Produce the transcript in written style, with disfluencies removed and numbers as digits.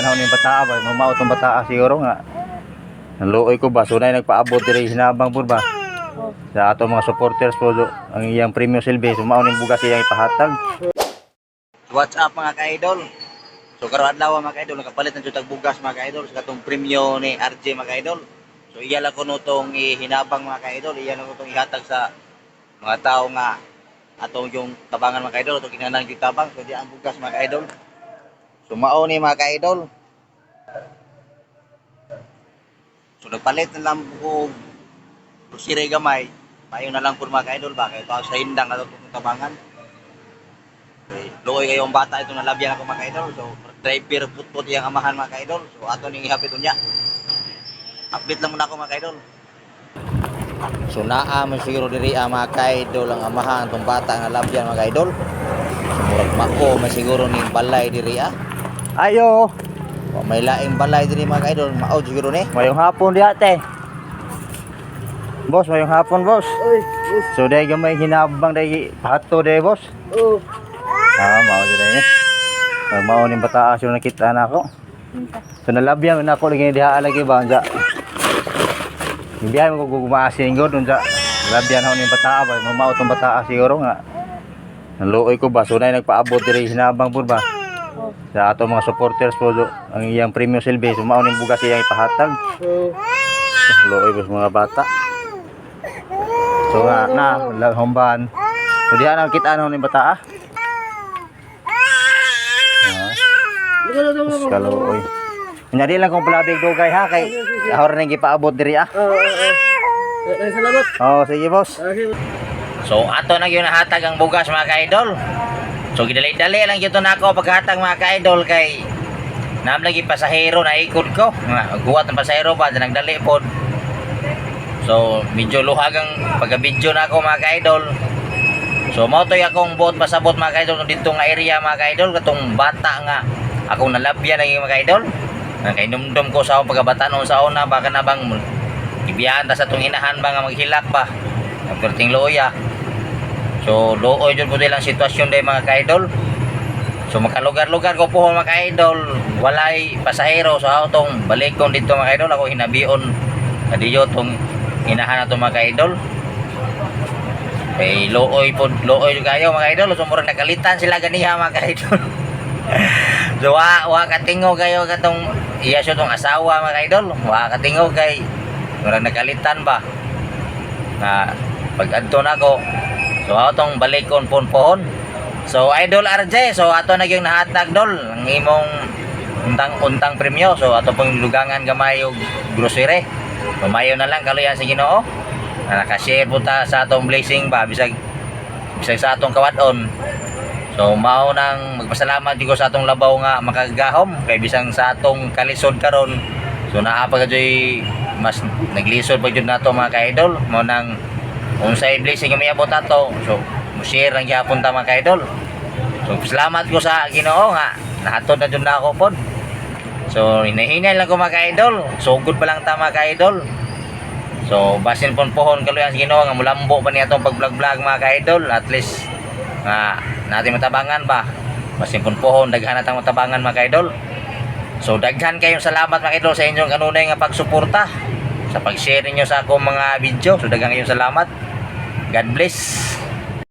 Ano ni bataa ba? Mamao tong bataa siguro nga. Naluoy ko ba? So na nagpaabot diri hinabang pud ba? Sa ato mga supporters po ang iyang premium silbi. So mao ning bugas iyang ipahatag. What's up mga ka-idol? So karon adlaw mga ka-idol, nakapalit ng jutag bugas mga ka-idol sa katong premium ni RJ mga ka-idol. So iya lang ko nutong ihinabang mga ka-idol, iya lang ko nutong ihatag sa mga tao nga atong yung tabangan mga ka-idol, atong kinahanglan yung tabang, so di ang bugas mga ka-idol. So mao ni mga ka-idol. So nagpalit na lang ko kusire gamay, mayo na lang po mga ka-idol ba, kaya ito sa hindang atong tabangan. Okay. Luoy kayong bata ito nalabyan ako mga ka-idol. So driver putput yung amahan mga ka-idol. So ato ning ihapit unya. Update lang muna ako mga ka-idol. So naa man siguro diri mga ka-idol ang amahan tong bata nga labyan mga ka-idol. So murag mako man siguro ning balay diri Ayo. O may laing balay diri mga ka-idol, mao siguro ni. Mayong hapon di ate. Boss, mayong hapon boss. So dahil gamay hinabang dahil pahato dahil boss. Mao dito ni. Mao ning bataa so nakita na ako. So nalabyan na ako lagi diha lagi ba unsa. Biyahe mo ko gumaasin god unsa. Labyan ho ning bataa ba, mao tong bataa siguro nga. Naluoy ko ba so na nagpaabot diri hinabang pud ba? Sa ato mga supporters po ang iyang premium silbi. So mao ning bugas iyang ipahatag. Luoy ba mga bata. So na homban. So diha na kita ano ning bataa. Kaluoy. Nyari lang kung palabig dugay ha kay ahor ning gipaabot diri Salamat. Oh, sige boss. So ato na gyud nahatag ang bugas mga ka-idol. So gidali-dali lang gyud nako paghatag mga ka-idol kay nam lagi pasahero na ikot ko. Guwat ng pasahero ba nagdali pod. So medyo luhag ang pagka-video nako mga ka-idol. So mao toy akong buot pasabot mga ka-idol dito nga area mga ka-idol katong bata nga akong nalabyan ang mga ka-idol. Nakainumdum ko sa akong pagkabata noon sa una baka na bang ibiyahan ta sa itong inahan ba nga maghilak ba ang perting loya. So looy dyan po nilang sitwasyon day mga ka-idol. So makalugar-lugar ko po mga ka-idol, walay pasahero so ako tong balikon dito mga ka-idol, ako hinabion kadiyo tong inahan na itong mga ka-idol. Kay looy kayo mga ka-idol, so murang nakalitan sila ganiha mga ka-idol. So wa katingo kayo katong iya siya tong asawa mga ka-idol, wa katingo kay murang nakalitan ba na pag adto nako. So ato tong balikon pohon. So Idol RJ, so ato na gyud nahatag dol ang imong untang premyo. So ato pong lugangan gamay og grocery. Mayo na lang kaluyan sa Ginoo. Naka-share po ta sa atong blessing ba bisag sa atong kawadon. So mao nang magpasalamat gyud sa atong labaw nga makagahom kay bisang sa atong kalisod karon. So naa pa gadyoy mas naglisod pa gyud nato mga ka-idol. Mao nang unsay blessing nga miabot ato. So mo-share lang gyapon ta mga ka-idol. So salamat ko sa Ginoo nga nahatod na jud na ako pod. So hinahinay lang ko mga ka-idol. So good pa lang ta mga ka-idol. So basin pohon kaluyan sa Ginoo nga mulambo pa ni atong pag-vlog mga ka-idol. At least nga natin matabangan ba. Basin pohon daghan natang matabangan mga ka-idol. So daghan kayong salamat mga ka-idol sa inyong kanunay nga pagsuporta sa pag-share ninyo sa akong mga video. So daghan kayong salamat. God bless.